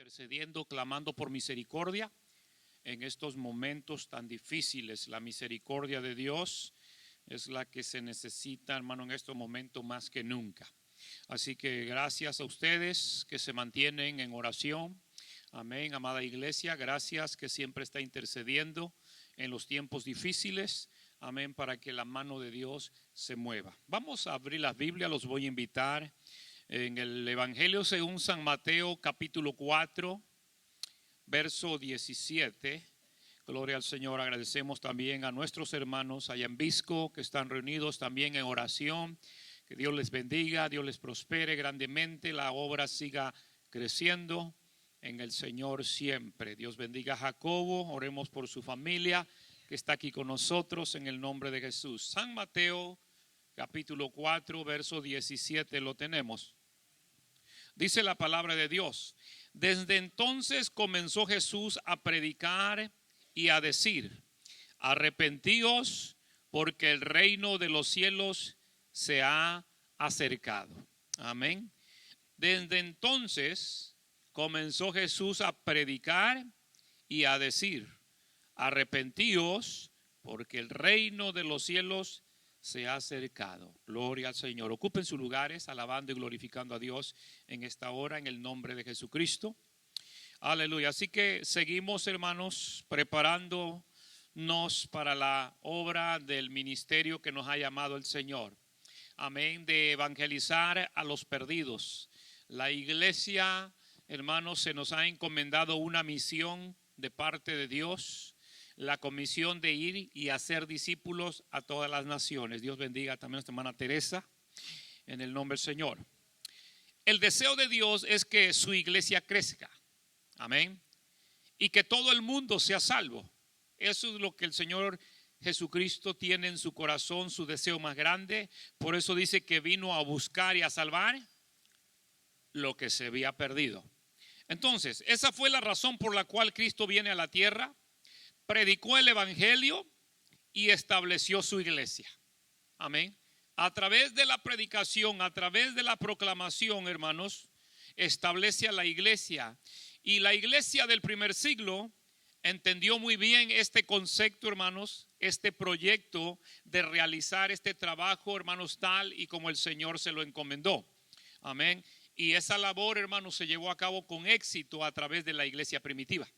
intercediendo, clamando por misericordia en estos momentos tan difíciles. La misericordia de Dios es la que se necesita, hermano, en estos momentos más que nunca. Así que gracias a ustedes que se mantienen en oración. Amén, amada iglesia, gracias que siempre está intercediendo en los tiempos difíciles. Amén, para que la mano de Dios se mueva. Vamos a abrir la Biblia, los voy a invitar en el Evangelio según San Mateo, capítulo 4, verso 17. Gloria al Señor. Agradecemos también a nuestros hermanos allá en Visco que están reunidos también en oración. Que Dios les bendiga, Dios les prospere grandemente, la obra siga creciendo en el Señor siempre. Dios bendiga a Jacobo, oremos por su familia que está aquí con nosotros en el nombre de Jesús. San Mateo capítulo 4, verso 17 lo tenemos. Dice la palabra de Dios: desde entonces comenzó Jesús a predicar y a decir: arrepentíos, porque el reino de los cielos se ha acercado. Amén. Desde entonces comenzó Jesús a predicar y a decir: arrepentíos, porque el reino de los cielos se ha acercado. Gloria al Señor. Ocupen sus lugares, alabando y glorificando a Dios en esta hora, en el nombre de Jesucristo. Aleluya. Así que seguimos, hermanos, preparándonos para la obra del ministerio que nos ha llamado el Señor. Amén, de evangelizar a los perdidos. La iglesia, hermanos, se nos ha encomendado una misión de parte de Dios, la comisión de ir y hacer discípulos a todas las naciones. Dios bendiga también a nuestra hermana Teresa, en el nombre del Señor. El deseo de Dios es que su iglesia crezca, amén, y que todo el mundo sea salvo. Eso es lo que el Señor Jesucristo tiene en su corazón, su deseo más grande. Por eso dice que vino a buscar y a salvar lo que se había perdido. Entonces, esa fue la razón por la cual Cristo viene a la tierra, predicó el evangelio y estableció su iglesia. Amén. A través de la predicación, a través de la proclamación, hermanos, establece a la iglesia. Y la iglesia del primer siglo entendió muy bien este concepto, hermanos, este proyecto de realizar este trabajo, hermanos, tal y como el Señor se lo encomendó. Amén. Y esa labor, hermanos, se llevó a cabo con éxito a través de la iglesia primitiva.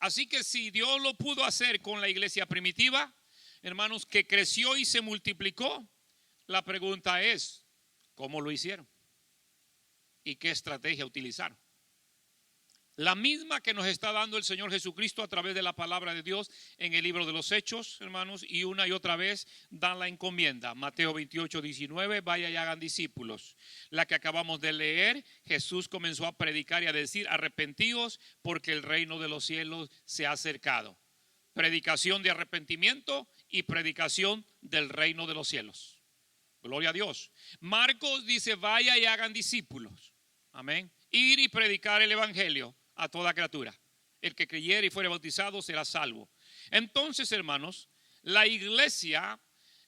Así que si Dios lo pudo hacer con la iglesia primitiva, hermanos, que creció y se multiplicó, la pregunta es: ¿cómo lo hicieron? ¿Y qué estrategia utilizaron? La misma que nos está dando el Señor Jesucristo a través de la palabra de Dios en el libro de los Hechos, hermanos, y una y otra vez dan la encomienda. Mateo 28, 19, vaya y hagan discípulos. La que acabamos de leer, Jesús comenzó a predicar y a decir: arrepentíos, porque el reino de los cielos se ha acercado. Predicación de arrepentimiento y predicación del reino de los cielos. Gloria a Dios. Marcos dice: vaya y hagan discípulos. Amén. Ir y predicar el evangelio a toda criatura. El que creyere y fuere bautizado será salvo. Entonces, hermanos, la iglesia,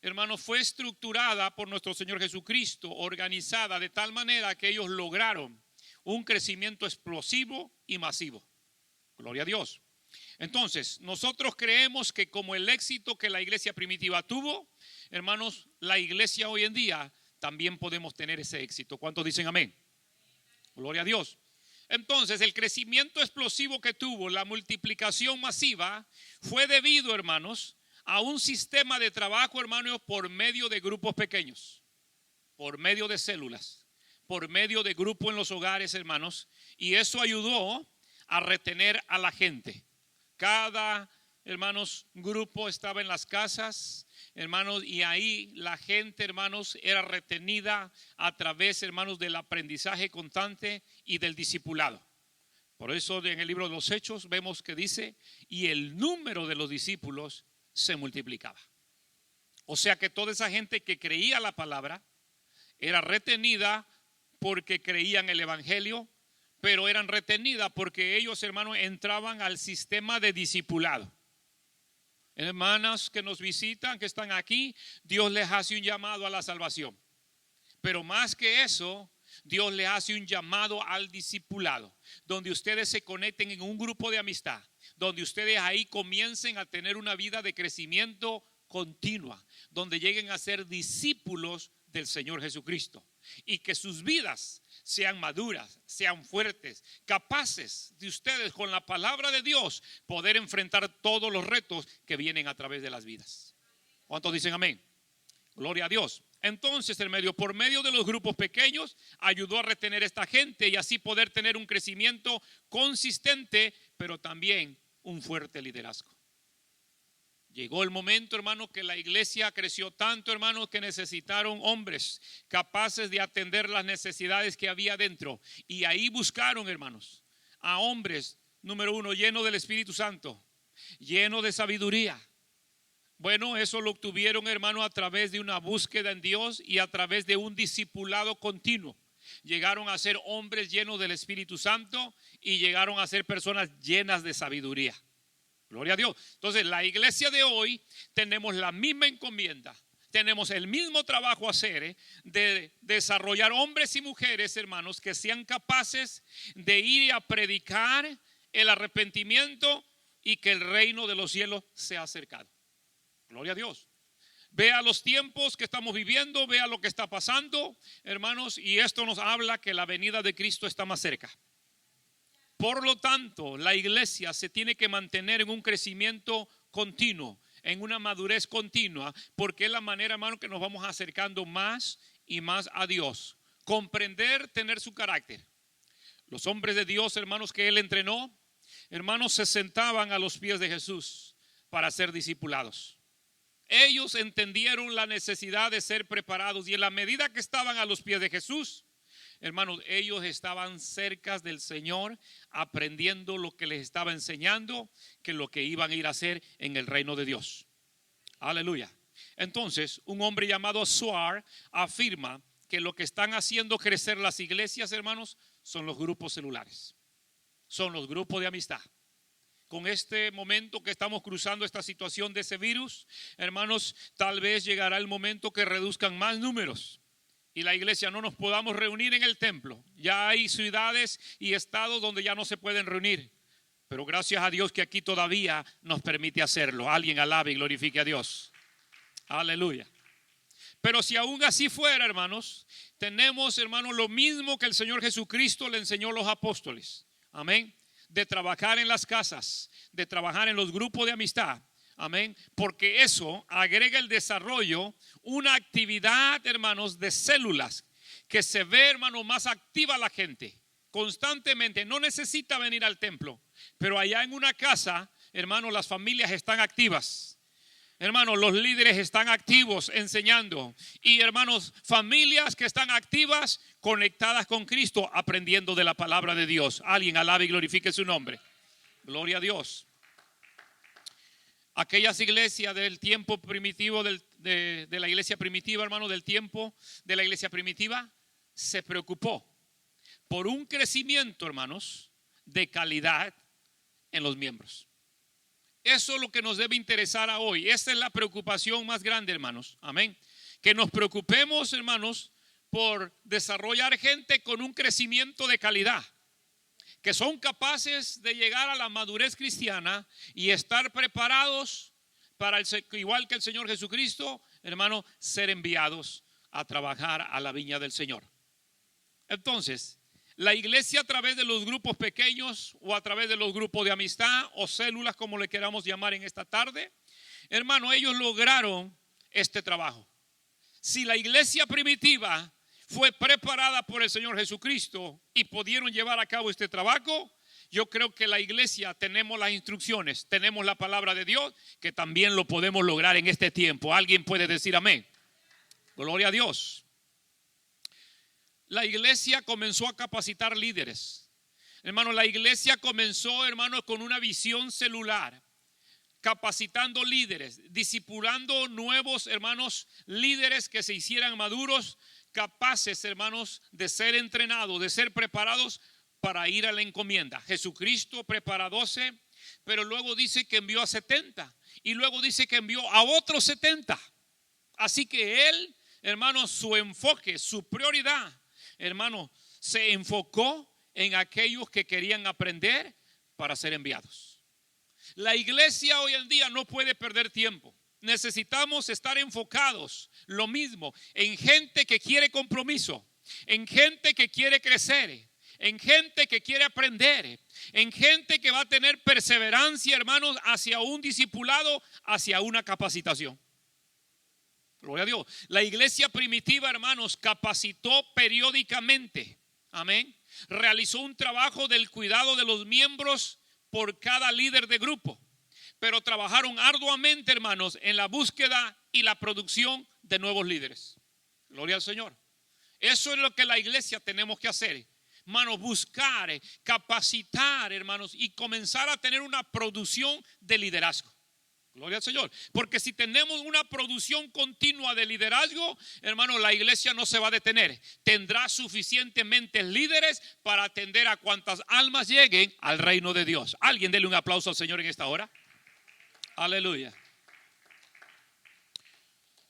hermanos, fue estructurada por nuestro Señor Jesucristo, organizada de tal manera que ellos lograron un crecimiento explosivo y masivo. Gloria a Dios. Entonces, nosotros creemos que como el éxito que la iglesia primitiva tuvo, hermanos, la iglesia hoy en día también podemos tener ese éxito. ¿Cuántos dicen amén? Gloria a Dios. Entonces, el crecimiento explosivo que tuvo, la multiplicación masiva, fue debido, hermanos, a un sistema de trabajo, hermanos, por medio de grupos pequeños, por medio de células, por medio de grupos en los hogares, hermanos, y eso ayudó a retener a la gente. Cada, hermanos, grupo estaba en las casas, hermanos, y ahí la gente, hermanos, era retenida a través, hermanos, del aprendizaje constante y del discipulado. Por eso en el libro de los Hechos vemos que dice: y el número de los discípulos se multiplicaba. O sea que toda esa gente que creía la palabra era retenida porque creían el evangelio, pero eran retenidas porque ellos, hermanos, entraban al sistema de discipulado. Hermanas que nos visitan, que están aquí, Dios les hace un llamado a la salvación. Pero más que eso, Dios le hace un llamado al discipulado, donde ustedes se conecten en un grupo de amistad, donde ustedes ahí comiencen a tener una vida de crecimiento continua, donde lleguen a ser discípulos del Señor Jesucristo y que sus vidas sean maduras, sean fuertes, capaces de ustedes con la palabra de Dios poder enfrentar todos los retos que vienen a través de las vidas. ¿Cuántos dicen amén? Gloria a Dios. Entonces, por medio de los grupos pequeños, ayudó a retener a esta gente y así poder tener un crecimiento consistente, pero también un fuerte liderazgo. Llegó el momento, hermano, que la iglesia creció tanto, hermano, que necesitaron hombres capaces de atender las necesidades que había dentro. Y ahí buscaron, hermanos, a hombres, número uno, llenos del Espíritu Santo, llenos de sabiduría. Bueno, eso lo obtuvieron, hermano, a través de una búsqueda en Dios y a través de un discipulado continuo. Llegaron a ser hombres llenos del Espíritu Santo y llegaron a ser personas llenas de sabiduría. Gloria a Dios. Entonces, la iglesia de hoy tenemos la misma encomienda, tenemos el mismo trabajo a hacer de desarrollar hombres y mujeres, hermanos, que sean capaces de ir a predicar el arrepentimiento y que el reino de los cielos sea acercado. Gloria a Dios. Vea los tiempos que estamos viviendo, vea lo que está pasando, hermanos, y esto nos habla que la venida de Cristo está más cerca. Por lo tanto, la iglesia se tiene que mantener en un crecimiento continuo, en una madurez continua, porque es la manera, hermano, que nos vamos acercando más y más a Dios. Comprender, tener su carácter. Los hombres de Dios, hermanos, que Él entrenó, hermanos, se sentaban a los pies de Jesús para ser discipulados. Ellos entendieron la necesidad de ser preparados y en la medida que estaban a los pies de Jesús, hermanos, ellos estaban cerca del Señor, aprendiendo lo que les estaba enseñando, que lo que iban a ir a hacer en el reino de Dios. Aleluya. Entonces, un hombre llamado Suar afirma que lo que están haciendo crecer las iglesias, hermanos, son los grupos celulares, son los grupos de amistad. Con este momento que estamos cruzando esta situación de ese virus, hermanos, tal vez llegará el momento que reduzcan más números y la iglesia no nos podamos reunir en el templo. Ya hay ciudades y estados donde ya no se pueden reunir, pero gracias a Dios que aquí todavía nos permite hacerlo. Alguien alabe y glorifique a Dios. Aleluya. Pero si aún así fuera, hermanos, tenemos, hermanos, lo mismo que el Señor Jesucristo le enseñó a los apóstoles. Amén. De trabajar en las casas, de trabajar en los grupos de amistad. Amén. Porque eso agrega el desarrollo, una actividad, hermanos, de células que se ve, hermano, más activa la gente. Constantemente, no necesita venir al templo, pero allá en una casa, hermano, las familias están activas. Hermanos, los líderes están activos enseñando. Y hermanos, familias que están activas, conectadas con Cristo, aprendiendo de la palabra de Dios. Alguien alabe y glorifique su nombre. Gloria a Dios. Aquellas iglesias del tiempo primitivo, de la iglesia primitiva, hermano, del tiempo de la iglesia primitiva, se preocupó por un crecimiento, hermanos, de calidad en los miembros. Eso es lo que nos debe interesar a hoy. Esa es la preocupación más grande, hermanos. Amén. Que nos preocupemos, hermanos, por desarrollar gente con un crecimiento de calidad, que son capaces de llegar a la madurez cristiana y estar preparados para, igual que el Señor Jesucristo, hermano, ser enviados a trabajar a la viña del Señor. Entonces, la iglesia a través de los grupos pequeños o a través de los grupos de amistad o células, como le queramos llamar en esta tarde, hermano, ellos lograron este trabajo. Si la iglesia primitiva fue preparada por el Señor Jesucristo y pudieron llevar a cabo este trabajo, yo creo que la iglesia tenemos las instrucciones, tenemos la palabra de Dios, que también lo podemos lograr en este tiempo. ¿Alguien puede decir amén? Gloria a Dios. La iglesia comenzó a capacitar líderes. Hermano, la iglesia comenzó, hermano, con una visión celular, capacitando líderes, discipulando nuevos, hermanos, líderes que se hicieran maduros, capaces, hermanos, de ser entrenados, de ser preparados para ir a la encomienda. Jesucristo prepara 12, pero luego dice que envió a 70 y luego dice que envió a otros 70. Así que él, hermanos, su enfoque, su prioridad, hermano, se enfocó en aquellos que querían aprender para ser enviados. La iglesia hoy en día no puede perder tiempo. Necesitamos estar enfocados, lo mismo, en gente que quiere compromiso, en gente que quiere crecer, en gente que quiere aprender, en gente que va a tener perseverancia, hermanos, hacia un discipulado, hacia una capacitación. Gloria a Dios. La iglesia primitiva, hermanos, capacitó periódicamente. Amén. Realizó un trabajo del cuidado de los miembros por cada líder de grupo. Pero trabajaron arduamente, hermanos, en la búsqueda y la producción de nuevos líderes. Gloria al Señor. Eso es lo que la iglesia tenemos que hacer. Hermanos, buscar, capacitar, hermanos, y comenzar a tener una producción de liderazgo. Gloria al Señor. Porque si tenemos una producción continua de liderazgo, hermano, la iglesia no se va a detener. Tendrá suficientemente líderes para atender a cuantas almas lleguen al reino de Dios. Alguien dele un aplauso al Señor en esta hora. Aleluya.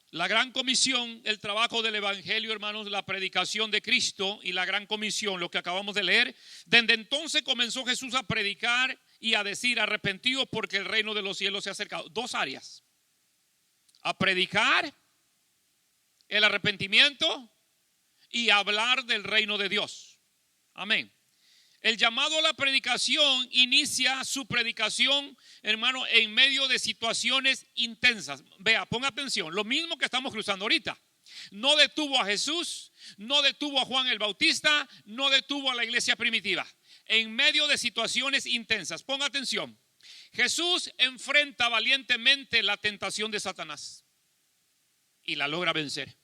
La gran comisión, el trabajo del evangelio, hermanos, la predicación de Cristo y la gran comisión, lo que acabamos de leer. Desde entonces comenzó Jesús a predicar y a decir: arrepentidos porque el reino de los cielos se ha acercado. Dos áreas: a predicar el arrepentimiento y a hablar del reino de Dios. Amén. El llamado a la predicación inicia su predicación, hermano, en medio de situaciones intensas. Vea, ponga atención, lo mismo que estamos cruzando ahorita. No detuvo a Jesús, no detuvo a Juan el Bautista, no detuvo a la iglesia primitiva. En medio de situaciones intensas, ponga atención. Jesús enfrenta valientemente la tentación de Satanás y la logra vencer.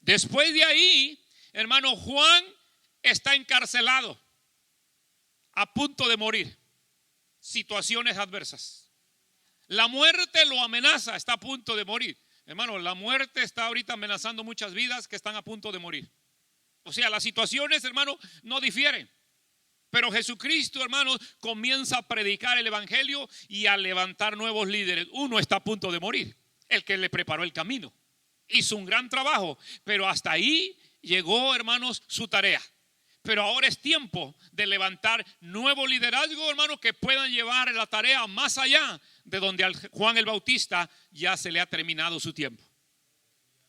Después de ahí, hermano, Juan está encarcelado, a punto de morir. Situaciones adversas. La muerte lo amenaza, está a punto de morir. Hermano, la muerte está ahorita amenazando muchas vidas que están a punto de morir. O sea, las situaciones, hermano, no difieren. Pero Jesucristo, hermano, comienza a predicar el evangelio y a levantar nuevos líderes. Uno está a punto de morir, el que le preparó el camino. Hizo un gran trabajo, pero hasta ahí llegó, hermanos, su tarea. Pero ahora es tiempo de levantar nuevo liderazgo, hermanos, que puedan llevar la tarea más allá de donde a Juan el Bautista ya se le ha terminado su tiempo.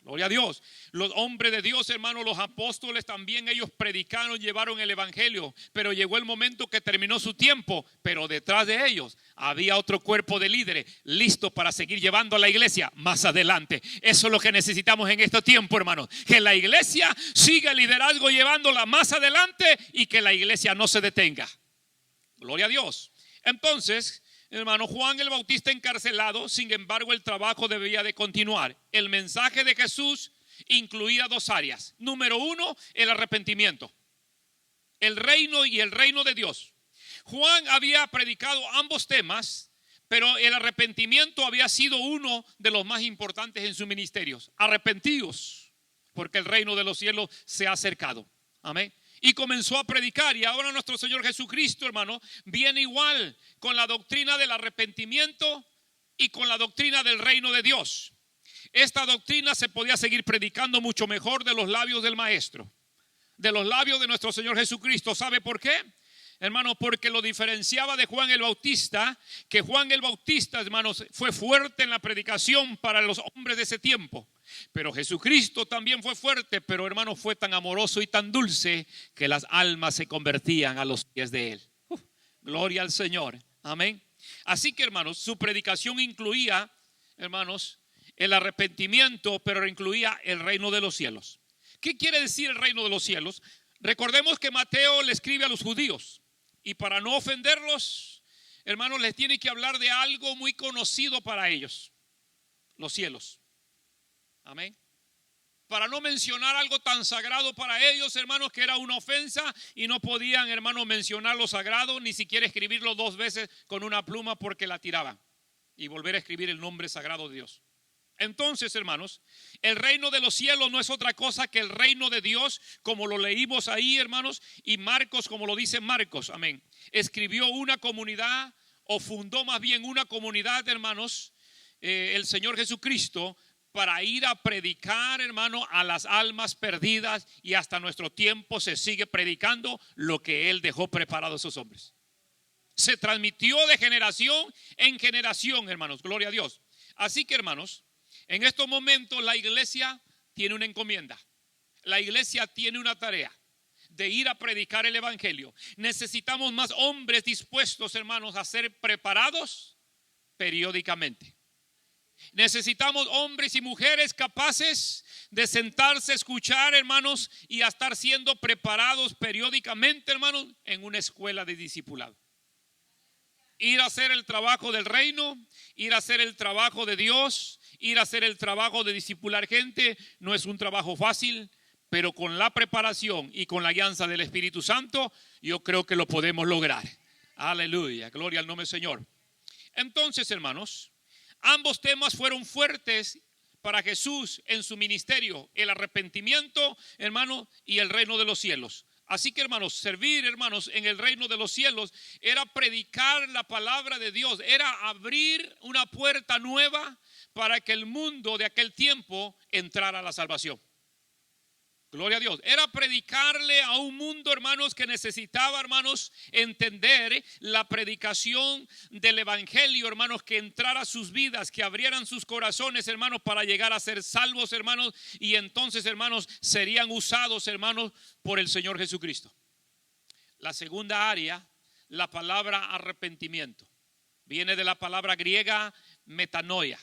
Gloria a Dios. Los hombres de Dios, hermanos, los apóstoles también, ellos predicaron, llevaron el evangelio, pero llegó el momento que terminó su tiempo, pero detrás de ellos había otro cuerpo de líderes listos para seguir llevando a la iglesia más adelante. Eso es lo que necesitamos en este tiempo, hermanos, que la iglesia siga el liderazgo llevándola más adelante y que la iglesia no se detenga. Gloria a Dios. Entonces, hermano, Juan el Bautista encarcelado, sin embargo el trabajo debía de continuar. El mensaje de Jesús incluía dos áreas. Número uno, el arrepentimiento, el reino y el reino de Dios. Juan había predicado ambos temas, pero el arrepentimiento había sido uno de los más importantes en sus ministerios. Arrepentidos, porque el reino de los cielos se ha acercado. Amén. Y comenzó a predicar, y ahora nuestro Señor Jesucristo, hermano, viene igual con la doctrina del arrepentimiento y con la doctrina del reino de Dios. Esta doctrina se podía seguir predicando mucho mejor de los labios del maestro, de los labios de nuestro Señor Jesucristo. ¿Sabe por qué? Hermano, porque lo diferenciaba de Juan el Bautista, que Juan el Bautista, hermanos, fue fuerte en la predicación para los hombres de ese tiempo. Pero Jesucristo también fue fuerte, pero hermano, fue tan amoroso y tan dulce que las almas se convertían a los pies de él. Gloria al Señor. Amén. Así que, hermanos, su predicación incluía, hermanos, el arrepentimiento, pero incluía el reino de los cielos. ¿Qué quiere decir el reino de los cielos? Recordemos que Mateo le escribe a los judíos, y para no ofenderlos, hermanos, les tiene que hablar de algo muy conocido para ellos: los cielos. Amén. Para no mencionar algo tan sagrado para ellos, hermanos, que era una ofensa, y no podían, hermanos, mencionar lo sagrado, ni siquiera escribirlo dos veces con una pluma, porque la tiraban, y volver a escribir el nombre sagrado de Dios. Entonces, hermanos, el reino de los cielos no es otra cosa que el reino de Dios, como lo leímos ahí, hermanos, y Marcos, como lo dice Marcos, amén, escribió una comunidad, o fundó más bien una comunidad, hermanos, el Señor Jesucristo, para ir a predicar, hermano, a las almas perdidas, y hasta nuestro tiempo se sigue predicando lo que Él dejó preparado a esos hombres. Se transmitió de generación en generación, hermanos, gloria a Dios. Así que, hermanos, en estos momentos la iglesia tiene una encomienda. La iglesia tiene una tarea de ir a predicar el evangelio. Necesitamos más hombres dispuestos, hermanos, a ser preparados periódicamente. Necesitamos hombres y mujeres capaces de sentarse, escuchar, hermanos, y a estar siendo preparados periódicamente, hermanos, en una escuela de discipulado. Ir a hacer el trabajo del reino, ir a hacer el trabajo de Dios, ir a hacer el trabajo de discipular gente, no es un trabajo fácil, pero con la preparación y con la guianza del Espíritu Santo, yo creo que lo podemos lograr. Aleluya, gloria al nombre del Señor. Entonces, hermanos, ambos temas fueron fuertes para Jesús en su ministerio: el arrepentimiento, hermano, y el reino de los cielos. Así que, hermanos, servir, hermanos, en el reino de los cielos era predicar la palabra de Dios, era abrir una puerta nueva para que el mundo de aquel tiempo entrara a la salvación. Gloria a Dios. Era predicarle a un mundo, hermanos, que necesitaba, hermanos, entender la predicación del evangelio, hermanos, que entrara a sus vidas, que abrieran sus corazones, hermanos, para llegar a ser salvos, hermanos, y entonces, hermanos, serían usados, hermanos, por el Señor Jesucristo. La segunda área, la palabra arrepentimiento, viene de la palabra griega metanoia.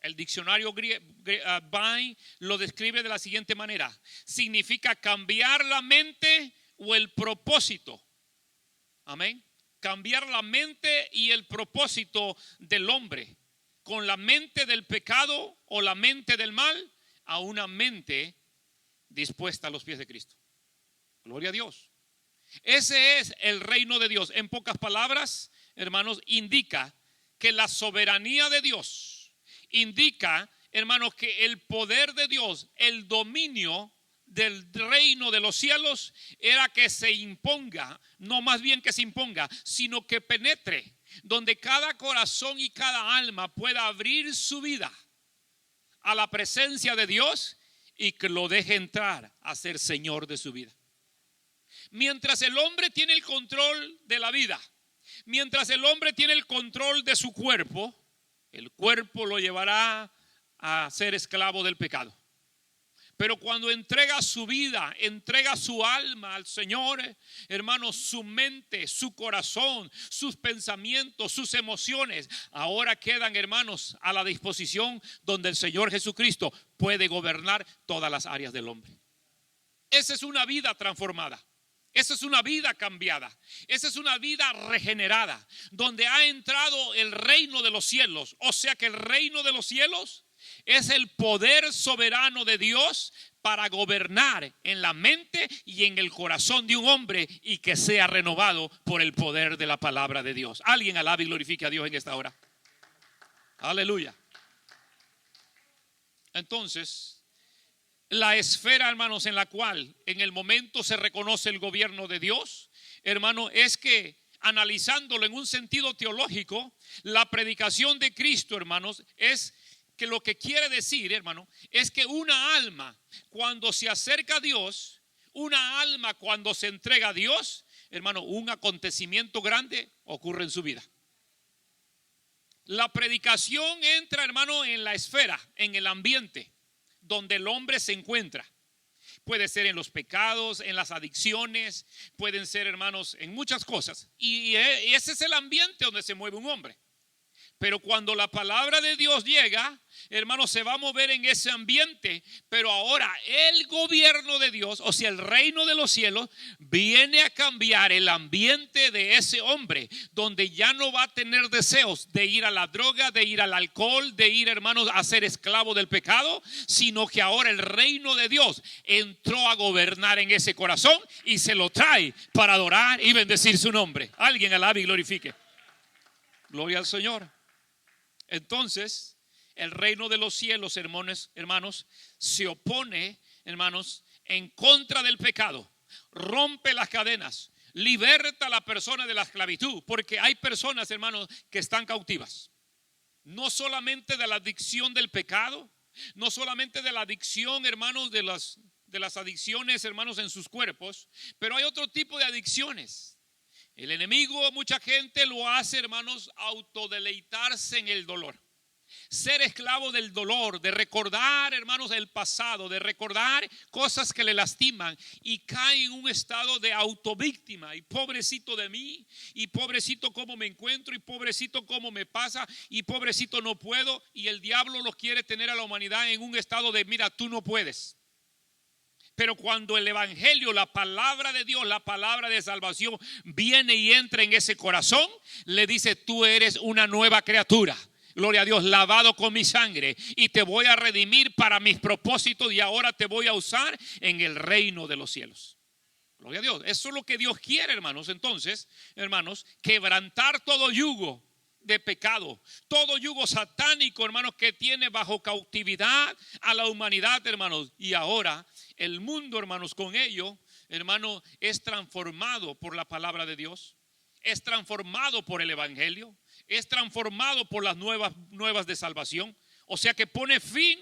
El diccionario Vine lo describe de la siguiente manera: significa cambiar la mente o el propósito. Amén. Cambiar la mente y el propósito del hombre, con la mente del pecado o la mente del mal a una mente dispuesta a los pies de Cristo. Gloria a Dios. Ese es el reino de Dios. En pocas palabras, hermanos, indica que la soberanía de Dios indica, hermanos, que el poder de Dios, el dominio del reino de los cielos era que se imponga, no más bien que se imponga, sino que penetre, donde cada corazón y cada alma pueda abrir su vida a la presencia de Dios y que lo deje entrar a ser Señor de su vida. Mientras el hombre tiene el control de la vida, mientras el hombre tiene el control de su cuerpo, el cuerpo lo llevará a ser esclavo del pecado. Pero cuando entrega su vida, entrega su alma al Señor, hermanos, su mente, su corazón, sus pensamientos, sus emociones, ahora quedan, hermanos, a la disposición donde el Señor Jesucristo puede gobernar todas las áreas del hombre. Esa es una vida transformada. Esa es una vida cambiada. Esa es una vida regenerada, donde ha entrado el reino de los cielos. O sea que el reino de los cielos es el poder soberano de Dios para gobernar en la mente y en el corazón de un hombre, y que sea renovado por el poder de la palabra de Dios. Alguien alabe y glorifique a Dios en esta hora. Aleluya. Entonces, la esfera, hermanos, en la cual en el momento se reconoce el gobierno de Dios, hermano, es que, analizándolo en un sentido teológico, la predicación de Cristo, hermanos, es que lo que quiere decir, hermano, es que una alma cuando se acerca a Dios, una alma cuando se entrega a Dios, hermano, un acontecimiento grande ocurre en su vida. La predicación entra, hermano, en la esfera, en el ambiente donde el hombre se encuentra. Puede ser en los pecados, en las adicciones, pueden ser, hermanos, en muchas cosas. Y ese es el ambiente donde se mueve un hombre. Pero cuando la palabra de Dios llega, hermanos, se va a mover en ese ambiente. Pero ahora el gobierno de Dios, o sea, el reino de los cielos, viene a cambiar el ambiente de ese hombre, donde ya no va a tener deseos de ir a la droga, de ir al alcohol, de ir, hermanos, a ser esclavo del pecado, sino que ahora el reino de Dios entró a gobernar en ese corazón y se lo trae para adorar y bendecir su nombre. Alguien alabe y glorifique. Gloria al Señor. Entonces, el reino de los cielos, hermanos, se opone, hermanos, en contra del pecado, rompe las cadenas, liberta a la persona de la esclavitud, porque hay personas, hermanos, que están cautivas, no solamente de la adicción del pecado, no solamente de la adicción, hermanos, de las adicciones, hermanos, en sus cuerpos, pero hay otro tipo de adicciones. El enemigo, mucha gente lo hace, hermanos, autodeleitarse en el dolor. Ser esclavo del dolor, de recordar, hermanos, el pasado, de recordar cosas que le lastiman, y cae en un estado de autovíctima. Y pobrecito de mí, y pobrecito cómo me encuentro, y pobrecito cómo me pasa, y pobrecito no puedo. Y el diablo los quiere tener a la humanidad en un estado de mira, tú no puedes. Pero cuando el evangelio, la palabra de Dios, la palabra de salvación viene y entra en ese corazón, le dice: tú eres una nueva criatura. Gloria a Dios, lavado con mi sangre, y te voy a redimir para mis propósitos, y ahora te voy a usar en el reino de los cielos. Gloria a Dios. Eso es lo que Dios quiere, hermanos. Entonces, hermanos, quebrantar todo yugo de pecado, todo yugo satánico, hermanos, que tiene bajo cautividad a la humanidad, hermanos. Y ahora el mundo, hermanos, con ello, hermano, es transformado por la palabra de Dios, es transformado por el evangelio, es transformado por las nuevas de salvación. O sea que pone fin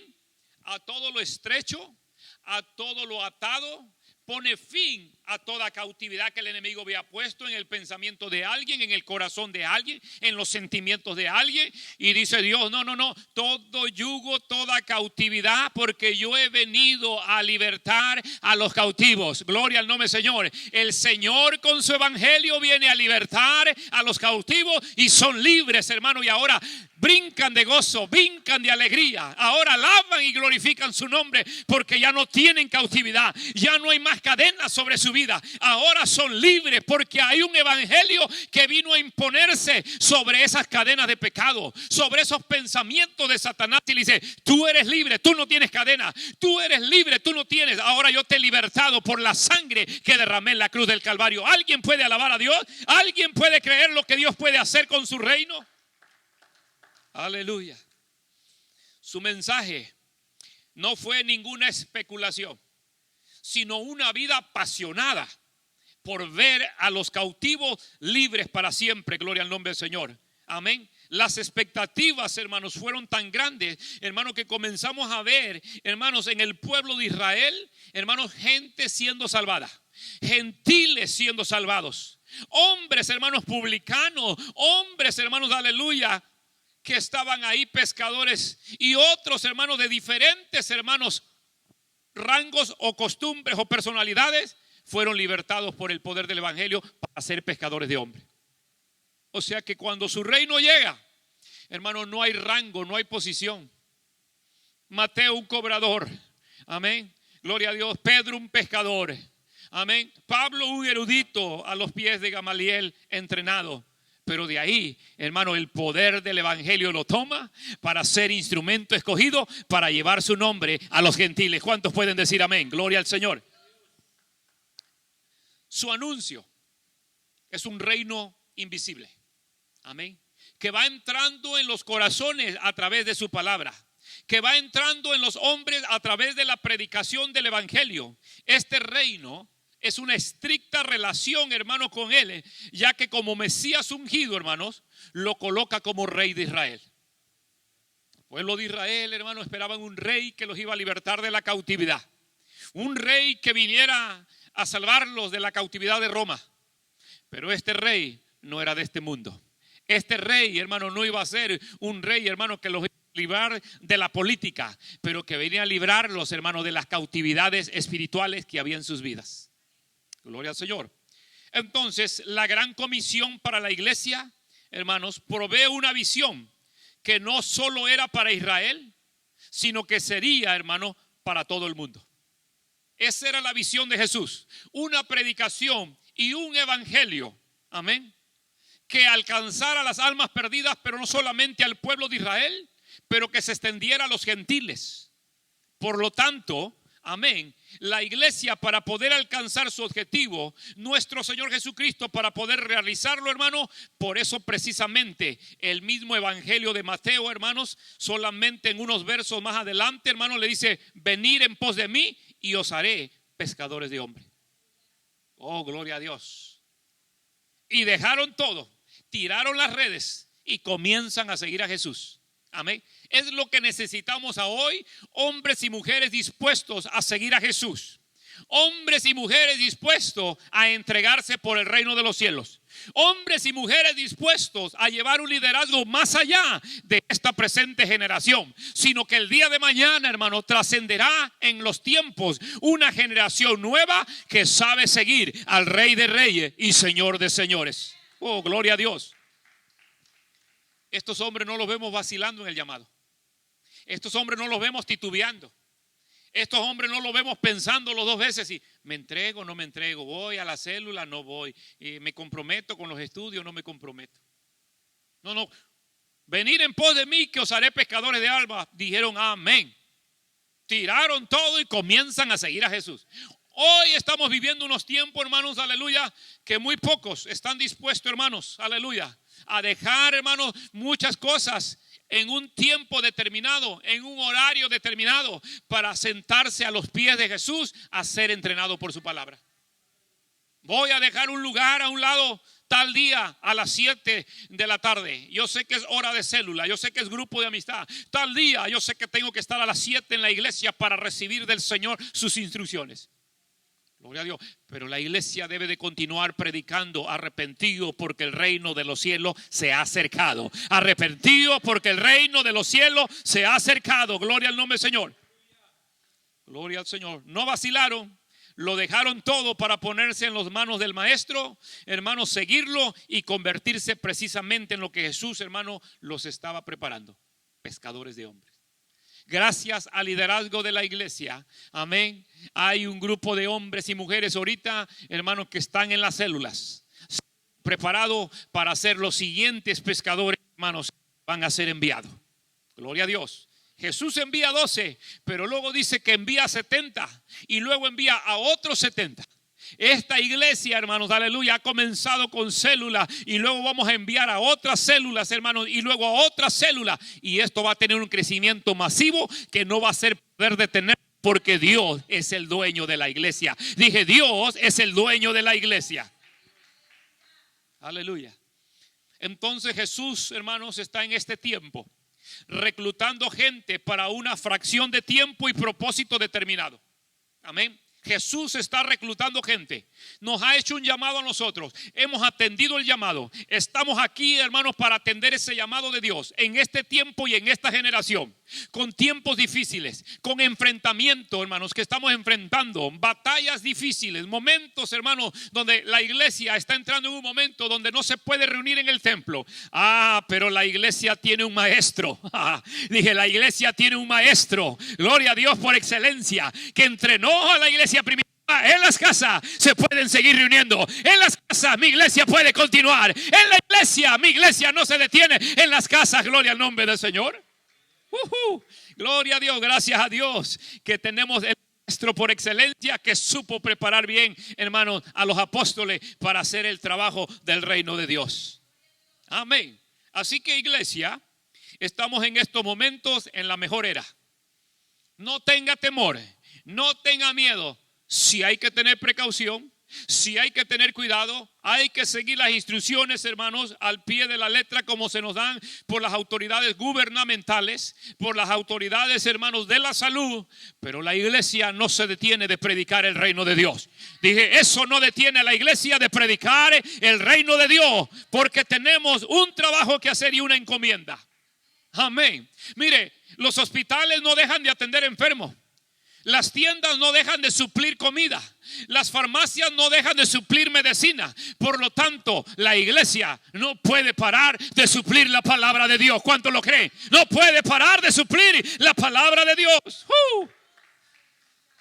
a todo lo estrecho, a todo lo atado, pone fin a toda cautividad que el enemigo había puesto en el pensamiento de alguien, en el corazón de alguien, en los sentimientos de alguien. Y dice Dios: no, todo yugo, toda cautividad, porque yo he venido a libertar a los cautivos. Gloria al nombre del Señor. El Señor con su evangelio viene a libertar a los cautivos, y son libres, hermano. Y ahora brincan de gozo, brincan de alegría. Ahora alaban y glorifican su nombre, porque ya no tienen cautividad, ya no hay más cadenas sobre su vida. Ahora son libres, porque hay un evangelio que vino a imponerse sobre esas cadenas de pecado, sobre esos pensamientos de Satanás. Y le dice: tú eres libre, tú no tienes cadena, tú eres libre, tú no tienes. Ahora yo te he libertado por la sangre que derramé en la cruz del Calvario. ¿Alguien puede alabar a Dios? ¿Alguien puede creer lo que Dios puede hacer con su reino? Aleluya. Su mensaje no fue ninguna especulación, sino una vida apasionada por ver a los cautivos libres para siempre. Gloria al nombre del Señor. Amén. Las expectativas, hermanos, fueron tan grandes, hermanos, que comenzamos a ver, hermanos, en el pueblo de Israel, hermanos, gente siendo salvada, gentiles siendo salvados, hombres, hermanos, publicanos, hombres, hermanos, aleluya, que estaban ahí, pescadores, y otros, hermanos, de diferentes, hermanos, rangos o costumbres o personalidades, fueron libertados por el poder del evangelio para ser pescadores de hombres. O sea que cuando su reino llega, hermano, no hay rango, no hay posición. Mateo, un cobrador, amén, gloria a Dios. Pedro, un pescador, amén. Pablo, un erudito a los pies de Gamaliel, entrenado. Pero de ahí, hermano, el poder del evangelio lo toma para ser instrumento escogido para llevar su nombre a los gentiles. ¿Cuántos pueden decir amén? Gloria al Señor. Su anuncio es un reino invisible, amén, que va entrando en los corazones a través de su palabra, que va entrando en los hombres a través de la predicación del evangelio. Este reino es una estricta relación, hermano, con él, ya que como Mesías ungido, hermanos, lo coloca como rey de Israel. El pueblo de Israel, hermano, esperaban un rey que los iba a libertar de la cautividad, un rey que viniera a salvarlos de la cautividad de Roma. Pero este rey no era de este mundo. Este rey, hermano, no iba a ser un rey, hermano, que los iba a librar de la política, pero que venía a librarlos, hermano, de las cautividades espirituales que había en sus vidas. Gloria al Señor. Entonces, la gran comisión para la iglesia, hermanos, provee una visión que no solo era para Israel, sino que sería, hermano, para todo el mundo. Esa era la visión de Jesús, una predicación y un evangelio, amén, que alcanzara las almas perdidas, pero no solamente al pueblo de Israel, pero que se extendiera a los gentiles. Por lo tanto, amén, la iglesia, para poder alcanzar su objetivo, nuestro Señor Jesucristo, para poder realizarlo, hermano, por eso precisamente el mismo evangelio de Mateo, hermanos, solamente en unos versos más adelante, hermano, le dice: venid en pos de mí y os haré pescadores de hombres. Oh, gloria a Dios. Y dejaron todo, tiraron las redes y comienzan a seguir a Jesús. Amén. Es lo que necesitamos a hoy, hombres y mujeres dispuestos a seguir a Jesús. Hombres y mujeres dispuestos a entregarse por el reino de los cielos. Hombres y mujeres dispuestos a llevar un liderazgo más allá de esta presente generación, sino que el día de mañana, hermano, trascenderá en los tiempos una generación nueva que sabe seguir al Rey de Reyes y Señor de Señores. Oh, gloria a Dios. Estos hombres no los vemos vacilando en el llamado. Estos hombres no los vemos titubeando. Estos hombres no los vemos pensándolo dos veces si me entrego o no me entrego, voy a la célula, no voy, me comprometo con los estudios, no me comprometo. No, venir en pos de mí que os haré pescadores de almas. Dijeron amén. Tiraron todo y comienzan a seguir a Jesús. Hoy estamos viviendo unos tiempos, hermanos, aleluya, que muy pocos están dispuestos, hermanos, aleluya, a dejar, hermanos, muchas cosas en un tiempo determinado, en un horario determinado, para sentarse a los pies de Jesús a ser entrenado por su palabra. Voy a dejar un lugar a un lado tal día a las 7 de la tarde. Yo sé que es hora de célula, yo sé que es grupo de amistad. Tal día yo sé que tengo que estar a las 7 en la iglesia para recibir del Señor sus instrucciones. Gloria a Dios. Pero la iglesia debe de continuar predicando: arrepentido porque el reino de los cielos se ha acercado. Arrepentido porque el reino de los cielos se ha acercado. Gloria al nombre del Señor. Gloria al Señor. No vacilaron. Lo dejaron todo para ponerse en las manos del maestro, hermanos, seguirlo y convertirse precisamente en lo que Jesús, hermano, los estaba preparando: pescadores de hombres. Gracias al liderazgo de la iglesia, amén, hay un grupo de hombres y mujeres ahorita, hermanos, que están en las células, preparados para ser los siguientes pescadores, hermanos, que van a ser enviados. Gloria a Dios. Jesús envía 12, pero luego dice que envía 70 y luego envía a otros 70. Esta iglesia, hermanos, aleluya, ha comenzado con células y luego vamos a enviar a otras células, hermanos, y luego a otras células. Y esto va a tener un crecimiento masivo que no va a ser poder detener, porque Dios es el dueño de la iglesia. Dije, Dios es el dueño de la iglesia. Aleluya. Entonces Jesús, hermanos, está en este tiempo reclutando gente para una fracción de tiempo y propósito determinado. Amén. Jesús está reclutando gente. Nos ha hecho un llamado a nosotros. Hemos atendido el llamado. Estamos aquí, hermanos, para atender ese llamado de Dios en este tiempo y en esta generación. Con tiempos difíciles, con enfrentamiento, hermanos, que estamos enfrentando. Batallas difíciles, momentos, hermanos, donde la iglesia está entrando en un momento donde no se puede reunir en el templo. Pero la iglesia tiene un maestro. Dije, la iglesia tiene un maestro. Gloria a Dios por excelencia, que entrenó a la iglesia primitiva. En las casas se pueden seguir reuniendo. En las casas mi iglesia puede continuar. En la iglesia mi iglesia no se detiene. En las casas, gloria al nombre del Señor. Gloria a Dios, gracias a Dios que tenemos el maestro por excelencia que supo preparar bien, hermanos, a los apóstoles para hacer el trabajo del reino de Dios. Amén. Así que, iglesia, estamos en estos momentos en la mejor era. No tenga temor, no tenga miedo. Si hay que tener precaución, si hay que tener cuidado, hay que seguir las instrucciones, hermanos, al pie de la letra, como se nos dan por las autoridades gubernamentales, por las autoridades, hermanos, de la salud. Pero la iglesia no se detiene de predicar el reino de Dios. Dije, eso no detiene a la iglesia de predicar el reino de Dios, porque tenemos un trabajo que hacer y una encomienda. Amén. Mire, los hospitales no dejan de atender enfermos. Las tiendas no dejan de suplir comida. Las farmacias no dejan de suplir medicina. Por lo tanto, la iglesia no puede parar de suplir la palabra de Dios. ¿Cuánto lo creen? No puede parar de suplir la palabra de Dios.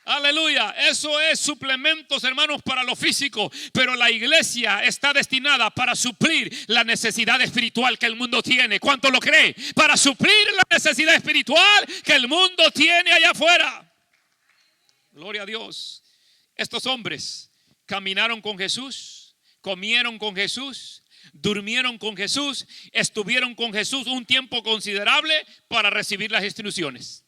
Aleluya. Eso es suplementos, hermanos, para lo físico. Pero la iglesia está destinada para suplir la necesidad espiritual que el mundo tiene. ¿Cuánto lo cree? Para suplir la necesidad espiritual que el mundo tiene allá afuera. Gloria a Dios. Estos hombres caminaron con Jesús, comieron con Jesús, durmieron con Jesús, estuvieron con Jesús un tiempo considerable para recibir las instrucciones.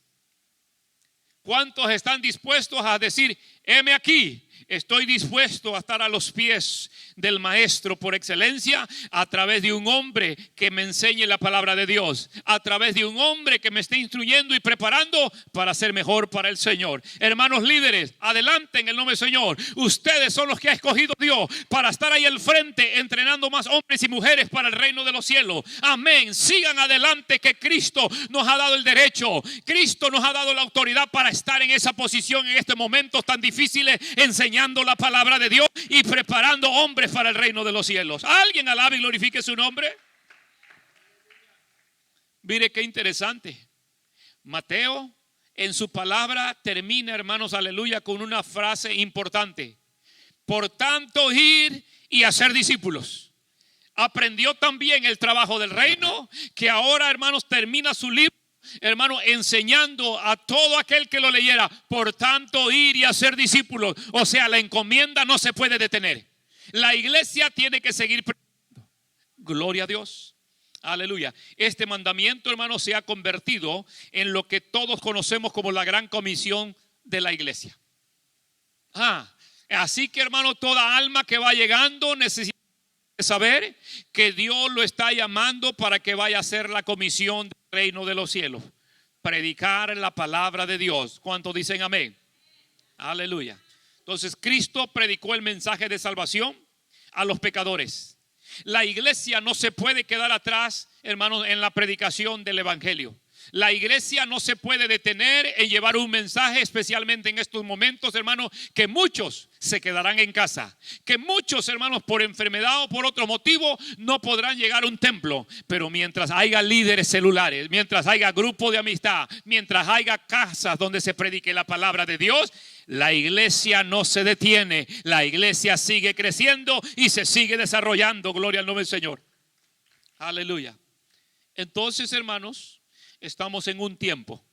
¿Cuántos están dispuestos a decir, heme aquí, Estoy dispuesto a estar a los pies del maestro por excelencia a través de un hombre que me enseñe la palabra de Dios, a través de un hombre que me esté instruyendo y preparando para ser mejor para el Señor. Hermanos líderes, adelante en el nombre del Señor. Ustedes son los que ha escogido Dios para estar ahí al frente entrenando más hombres y mujeres para el reino de los cielos. Amén. Sigan adelante, que Cristo nos ha dado el derecho. Cristo nos ha dado la autoridad para estar en esa posición en estos momentos tan difíciles, enseñando la palabra de Dios y preparando hombres para el reino de los cielos. ¿Alguien alabe y glorifique su nombre? Mire qué interesante. Mateo en su palabra termina, hermanos, aleluya, con una frase importante. Por tanto, ir y hacer discípulos. Aprendió también el trabajo del reino, que ahora, hermanos, termina su libro, hermano, enseñando a todo aquel que lo leyera. Por tanto, ir y hacer discípulos. O sea, la encomienda no se puede detener. La iglesia tiene que seguir predicando. Gloria a Dios. Aleluya. Este mandamiento, hermano, se ha convertido en lo que todos conocemos como la gran comisión de la iglesia. Así que, hermano, toda alma que va llegando necesita saber que Dios lo está llamando para que vaya a hacer la comisión del reino de los cielos, predicar la palabra de Dios. ¿Cuántos dicen amén? Aleluya. Entonces Cristo predicó el mensaje de salvación a los pecadores. La iglesia no se puede quedar atrás, hermanos, en la predicación del evangelio. La iglesia no se puede detener en llevar un mensaje, especialmente en estos momentos, hermanos, que muchos se quedarán en casa, que muchos, hermanos, por enfermedad o por otro motivo no podrán llegar a un templo. Pero mientras haya líderes celulares, mientras haya grupo de amistad, mientras haya casas donde se predique la palabra de Dios, la iglesia no se detiene. La iglesia sigue creciendo y se sigue desarrollando. Gloria al nombre del Señor. Aleluya. Entonces, hermanos, estamos en un tiempo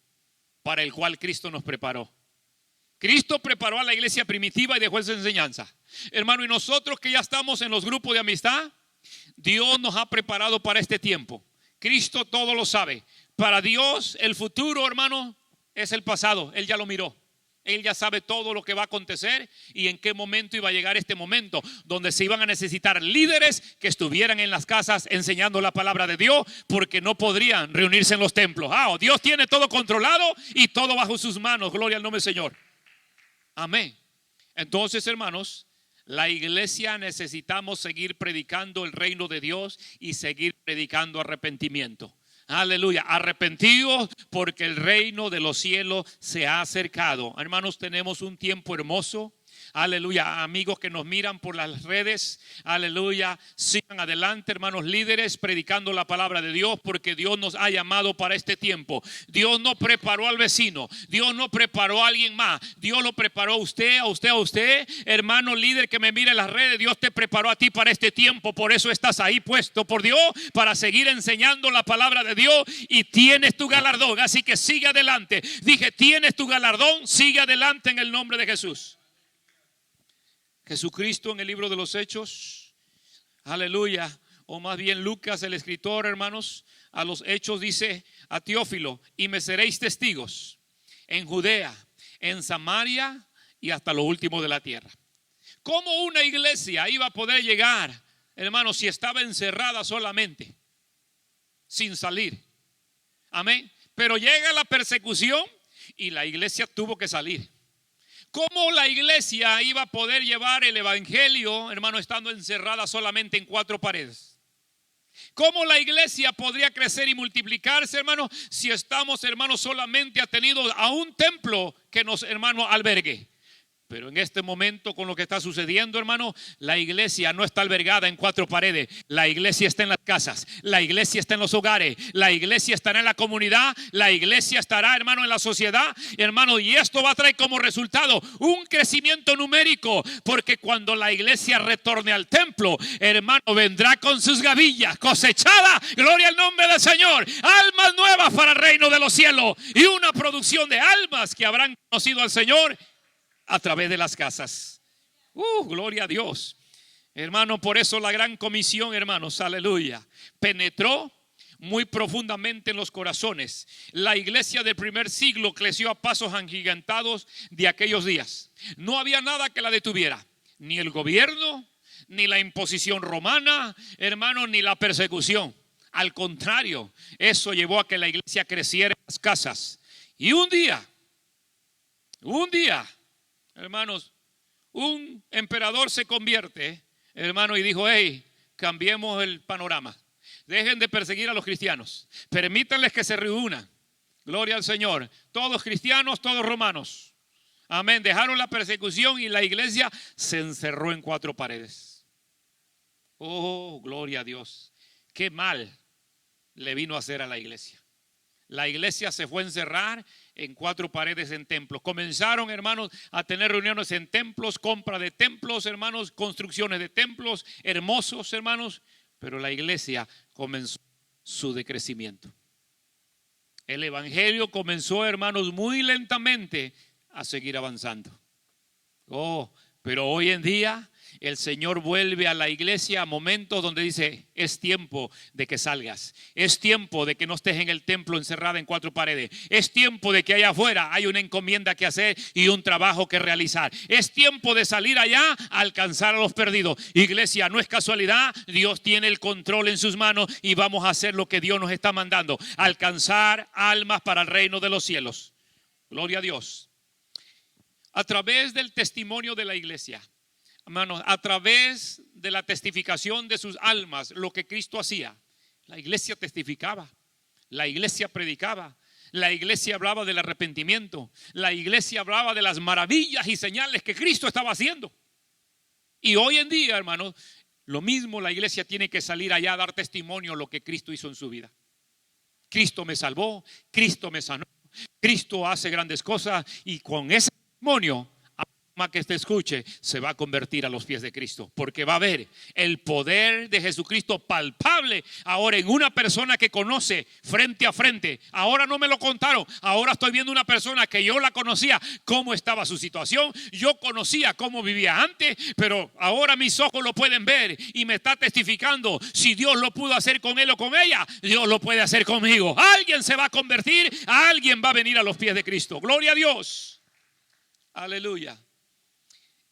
para el cual Cristo nos preparó. Cristo preparó a la iglesia primitiva y dejó esa enseñanza. Hermano, y nosotros que ya estamos en los grupos de amistad, Dios nos ha preparado para este tiempo. Cristo todo lo sabe. Para Dios el futuro, hermano, es el pasado. Él ya lo miró. Él ya sabe todo lo que va a acontecer y en qué momento iba a llegar este momento donde se iban a necesitar líderes que estuvieran en las casas enseñando la palabra de Dios, porque no podrían reunirse en los templos. Dios tiene todo controlado y todo bajo sus manos. Gloria al nombre del Señor. Amén. Entonces, hermanos, la iglesia necesitamos seguir predicando el reino de Dios y seguir predicando arrepentimiento. Aleluya, arrepentidos porque el reino de los cielos se ha acercado. Hermanos, tenemos un tiempo hermoso. Aleluya, amigos que nos miran por las redes, aleluya, sigan adelante, hermanos líderes, predicando la palabra de Dios, porque Dios nos ha llamado para este tiempo. Dios no preparó al vecino, Dios no preparó a alguien más, Dios lo preparó a usted, hermano líder que me mira en las redes. Dios te preparó a ti para este tiempo, por eso estás ahí puesto por Dios, para seguir enseñando la palabra de Dios, y tienes tu galardón, así que sigue adelante. Dije, tienes tu galardón, sigue adelante en el nombre de Jesús. Jesucristo en el libro de los Hechos, aleluya, o más bien Lucas, el escritor, hermanos, a los Hechos dice a Teófilo: y me seréis testigos en Judea, en Samaria y hasta lo último de la tierra. ¿Cómo una iglesia iba a poder llegar, hermanos, si estaba encerrada solamente, sin salir? Amén. Pero llega la persecución y la iglesia tuvo que salir. ¿Cómo la iglesia iba a poder llevar el evangelio, hermano, estando encerrada solamente en 4 paredes? ¿Cómo la iglesia podría crecer y multiplicarse, hermano, si estamos, hermano, solamente atenidos a un templo que nos, hermano, albergue? Pero en este momento, con lo que está sucediendo, hermano, la iglesia no está albergada en 4 paredes. La iglesia está en las casas, la iglesia está en los hogares, la iglesia estará en la comunidad, la iglesia estará, hermano, en la sociedad, hermano, y esto va a traer como resultado un crecimiento numérico, porque cuando la iglesia retorne al templo, hermano, vendrá con sus gavillas cosechadas, gloria al nombre del Señor, almas nuevas para el reino de los cielos, y una producción de almas que habrán conocido al Señor a través de las casas. Gloria a Dios. Hermano, por eso la gran comisión, hermanos, aleluya, penetró muy profundamente en los corazones. La iglesia del primer siglo creció a pasos agigantados de aquellos días. No había nada que la detuviera, ni el gobierno, ni la imposición romana, hermano, ni la persecución. Al contrario, eso llevó a que la iglesia creciera en las casas. Y un día, hermanos, un emperador se convierte, hermano, y dijo: hey, cambiemos el panorama. Dejen de perseguir a los cristianos. Permítanles que se reúnan. Gloria al Señor. Todos cristianos, todos romanos. Amén. Dejaron la persecución y la iglesia se encerró en 4 paredes. Oh, gloria a Dios. Qué mal le vino a hacer a la iglesia. La iglesia se fue a encerrar en 4 paredes en templos. Comenzaron, hermanos, a tener reuniones en templos, compra de templos, hermanos, construcciones de templos hermosos, hermanos. Pero la iglesia comenzó su decrecimiento. El evangelio comenzó, hermanos, muy lentamente a seguir avanzando. Oh, pero hoy en día el Señor vuelve a la iglesia a momentos donde dice: es tiempo de que salgas. Es tiempo de que no estés en el templo encerrada en 4 paredes. Es tiempo de que allá afuera hay una encomienda que hacer y un trabajo que realizar. Es tiempo de salir allá a alcanzar a los perdidos. Iglesia, no es casualidad. Dios tiene el control en sus manos y vamos a hacer lo que Dios nos está mandando: alcanzar almas para el reino de los cielos. Gloria a Dios. A través del testimonio de la iglesia, hermanos, a través de la testificación de sus almas, lo que Cristo hacía, la iglesia testificaba, la iglesia predicaba, la iglesia hablaba del arrepentimiento, la iglesia hablaba de las maravillas y señales que Cristo estaba haciendo. Y hoy en día, hermanos, lo mismo, la iglesia tiene que salir allá a dar testimonio de lo que Cristo hizo en su vida. Cristo me salvó, Cristo me sanó, Cristo hace grandes cosas, y con ese testimonio, que te escuche se va a convertir a los pies de Cristo, porque va a ver el poder de Jesucristo palpable ahora en una persona que conoce frente a frente. Ahora no me lo contaron, ahora estoy viendo una persona que yo la conocía, cómo estaba su situación, yo conocía cómo vivía antes, pero ahora mis ojos lo pueden ver y me está testificando. Si Dios lo pudo hacer con él o con ella, Dios lo puede hacer conmigo. Alguien se va a convertir, alguien va a venir a los pies de Cristo. Gloria a Dios. Aleluya.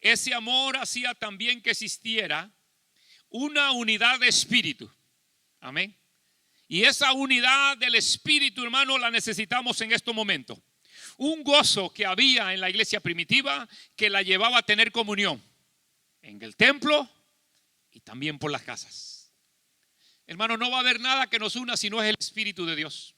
Ese amor hacía también que existiera una unidad de espíritu. Amén. Y esa unidad del espíritu, hermano, la necesitamos en estos momentos. Un gozo que había en la iglesia primitiva que la llevaba a tener comunión en el templo y también por las casas. Hermano, no va a haber nada que nos una si no es el Espíritu de Dios.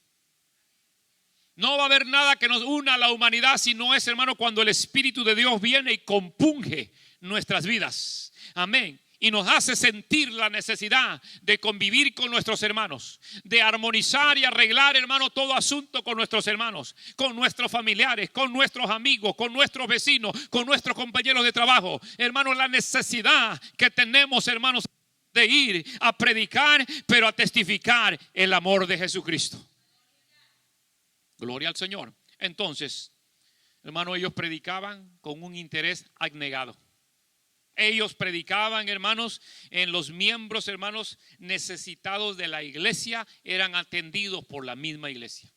No va a haber nada que nos una a la humanidad si no es, hermano, cuando el Espíritu de Dios viene y compunge nuestras vidas. Amén. Y nos hace sentir la necesidad de convivir con nuestros hermanos, de armonizar y arreglar, hermano, todo asunto con nuestros hermanos, con nuestros familiares, con nuestros amigos, con nuestros vecinos, con nuestros compañeros de trabajo. Hermano, la necesidad que tenemos, hermanos, de ir a predicar, pero a testificar el amor de Jesucristo. Gloria al Señor. Entonces, hermano, ellos predicaban con un interés abnegado. Ellos predicaban, hermanos, en los miembros, hermanos, necesitados de la iglesia, eran atendidos por la misma iglesia.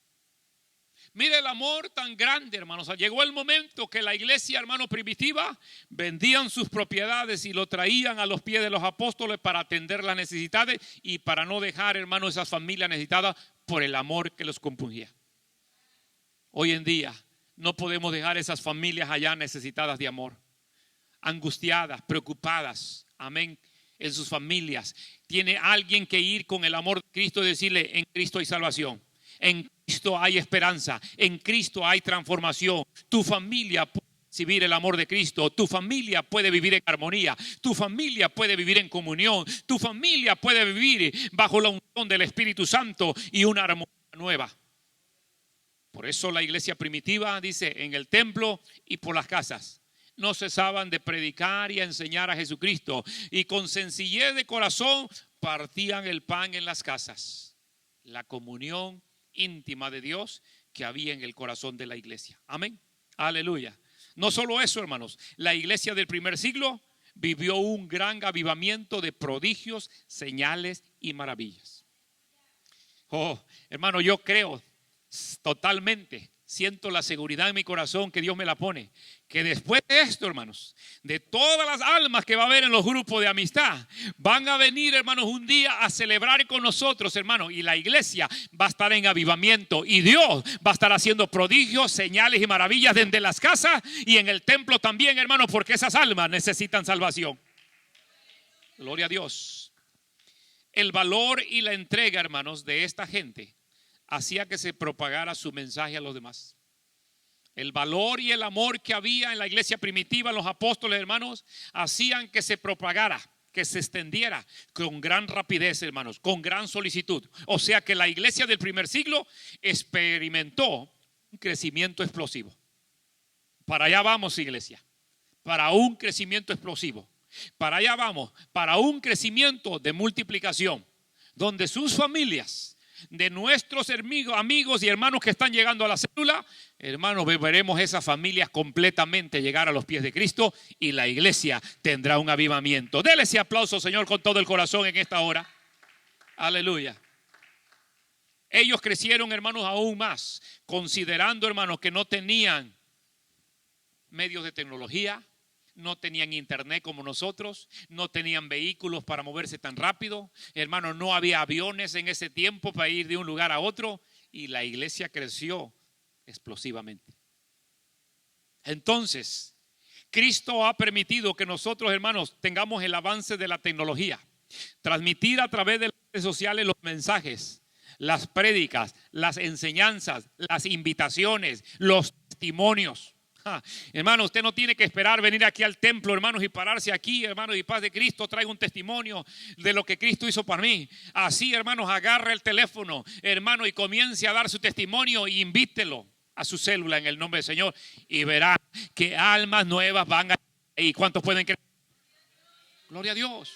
Mire el amor tan grande, hermanos. Llegó el momento que la iglesia, hermano, primitiva, vendían sus propiedades y lo traían a los pies de los apóstoles para atender las necesidades y para no dejar, hermano, esas familias necesitadas por el amor que los compungía. Hoy en día no podemos dejar esas familias allá necesitadas de amor, angustiadas, preocupadas, amén, en sus familias. Tiene alguien que ir con el amor de Cristo y decirle: en Cristo hay salvación, en Cristo hay esperanza, en Cristo hay transformación. Tu familia puede recibir el amor de Cristo, tu familia puede vivir en armonía, tu familia puede vivir en comunión, tu familia puede vivir bajo la unción del Espíritu Santo y una armonía nueva. Por eso la iglesia primitiva dice: en el templo y por las casas. No cesaban de predicar y enseñar a Jesucristo, y con sencillez de corazón partían el pan en las casas. La comunión íntima de Dios que había en el corazón de la iglesia. Amén. Aleluya. No solo eso, hermanos, la iglesia del primer siglo vivió un gran avivamiento de prodigios, señales y maravillas. Oh, hermano, yo creo totalmente, siento la seguridad en mi corazón que Dios me la pone, que después de esto, hermanos, de todas las almas que va a haber en los grupos de amistad, van a venir, hermanos, un día a celebrar con nosotros, hermanos, y la iglesia va a estar en avivamiento y Dios va a estar haciendo prodigios, señales y maravillas desde las casas y en el templo también, hermanos, porque esas almas necesitan salvación. Gloria a Dios. El valor y la entrega, hermanos, de esta gente hacía que se propagara su mensaje a los demás. El valor y el amor que había en la iglesia primitiva, los apóstoles, hermanos, hacían que se propagara, que se extendiera con gran rapidez, hermanos, con gran solicitud. O sea que la iglesia del primer siglo experimentó un crecimiento explosivo. Para allá vamos, iglesia, para un crecimiento explosivo. Para allá vamos, para un crecimiento de multiplicación, donde sus familias, de nuestros amigos y hermanos que están llegando a la célula, hermanos, veremos esas familias completamente llegar a los pies de Cristo y la iglesia tendrá un avivamiento. Dele ese aplauso, Señor, con todo el corazón en esta hora. Aleluya. Ellos crecieron, hermanos, aún más, considerando, hermanos, que no tenían medios de tecnología. No tenían internet como nosotros, no tenían vehículos para moverse tan rápido. Hermano, no había aviones en ese tiempo para ir de un lugar a otro y la iglesia creció explosivamente. Entonces, Cristo ha permitido que nosotros, hermanos, tengamos el avance de la tecnología, transmitir a través de las redes sociales los mensajes, las prédicas, las enseñanzas, las invitaciones, los testimonios. Hermano, usted no tiene que esperar venir aquí al templo, hermanos, y pararse aquí, hermanos, y paz de Cristo, traiga un testimonio de lo que Cristo hizo para mí. Así, hermanos, agarre el teléfono, hermano, y comience a dar su testimonio y invítelo a su célula en el nombre del Señor y verá que almas nuevas van a... ¿Y cuántos pueden creer? Gloria a Dios.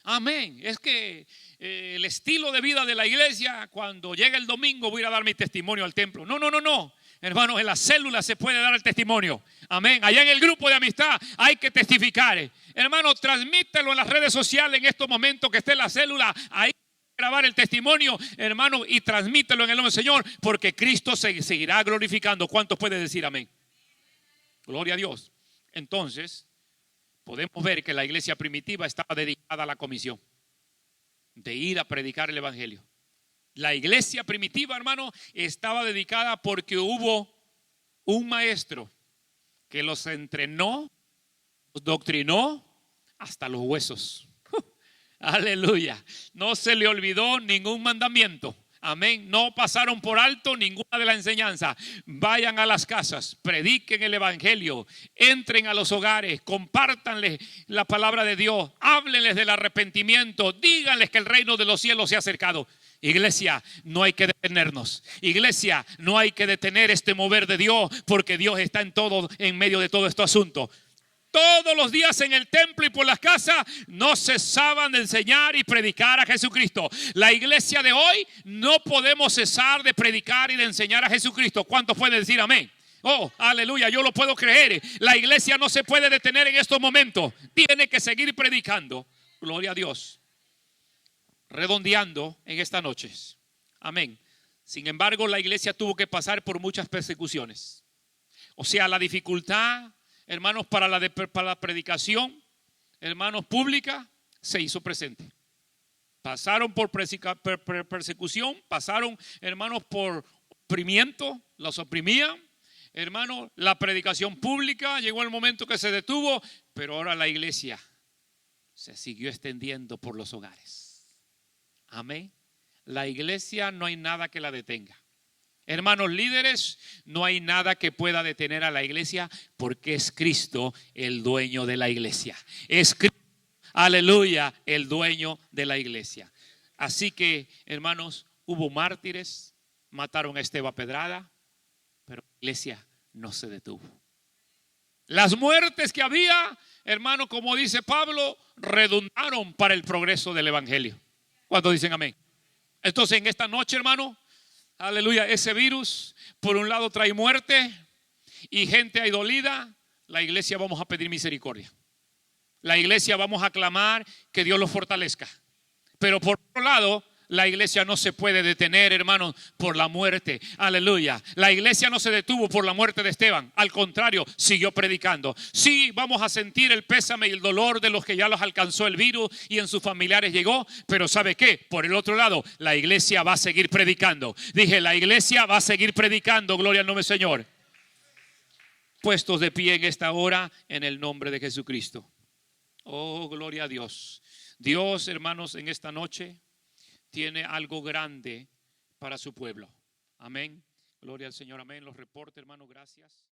Amén. Es que el estilo de vida de la iglesia, cuando llega el domingo voy a ir a dar mi testimonio al templo. No. Hermanos, en la célula se puede dar el testimonio. Amén. Allá en el grupo de amistad hay que testificar. Hermano, transmítelo en las redes sociales en estos momentos que esté en la célula. Ahí grabar el testimonio, hermano, y transmítelo en el nombre del Señor, porque Cristo se seguirá glorificando. ¿Cuántos pueden decir amén? Gloria a Dios. Entonces, podemos ver que la iglesia primitiva estaba dedicada a la comisión de ir a predicar el evangelio. La iglesia primitiva, hermano, estaba dedicada porque hubo un maestro que los entrenó, los doctrinó hasta los huesos. Aleluya. No se le olvidó ningún mandamiento. Amén. No pasaron por alto ninguna de las enseñanzas. Vayan a las casas, prediquen el evangelio, entren a los hogares, compártanles la palabra de Dios, háblenles del arrepentimiento, díganles que el reino de los cielos se ha acercado. Iglesia, no hay que detenernos. Iglesia, no hay que detener este mover de Dios, porque Dios está en medio de todo este asunto. Todos los días en el templo y por las casas no cesaban de enseñar y predicar a Jesucristo. La iglesia de hoy no podemos cesar de predicar y de enseñar a Jesucristo. ¿Cuántos pueden decir amén? Oh, aleluya, yo lo puedo creer. La iglesia no se puede detener en estos momentos. Tiene que seguir predicando. Gloria a Dios. Redondeando en esta noche. Amén. Sin embargo, la iglesia tuvo que pasar por muchas persecuciones. O sea, la dificultad, hermanos, para la predicación, hermanos, pública, se hizo presente. Pasaron por persecución, pasaron, hermanos, por oprimimiento, los oprimían. Hermanos, la predicación pública, llegó el momento que se detuvo, pero ahora la iglesia se siguió extendiendo por los hogares. Amén. La iglesia no hay nada que la detenga. Hermanos líderes, no hay nada que pueda detener a la iglesia, porque es Cristo el dueño de la iglesia. Es Cristo, aleluya, el dueño de la iglesia. Así que, hermanos, hubo mártires, mataron a Esteban Pedrada, pero la iglesia no se detuvo. Las muertes que había, hermanos, como dice Pablo, redundaron para el progreso del evangelio. ¿Cuántos dicen amén? Entonces, en esta noche, hermano, aleluya, ese virus por un lado trae muerte y gente ahí dolida. La iglesia vamos a pedir misericordia. La iglesia vamos a clamar que Dios los fortalezca. Pero por otro lado, La iglesia no se puede detener, hermanos, por la muerte. Aleluya. La iglesia no se detuvo por la muerte de Esteban. Al contrario, siguió predicando. Sí, vamos a sentir el pésame y el dolor de los que ya los alcanzó el virus y en sus familiares llegó. Pero ¿sabe qué? Por el otro lado, la iglesia va a seguir predicando. Dije, la iglesia va a seguir predicando. Gloria al nombre del Señor. Puestos de pie en esta hora en el nombre de Jesucristo. Oh, gloria a Dios. Dios, hermanos, en esta noche tiene algo grande para su pueblo. Amén. Gloria al Señor. Amén. Los reportes, hermano, gracias.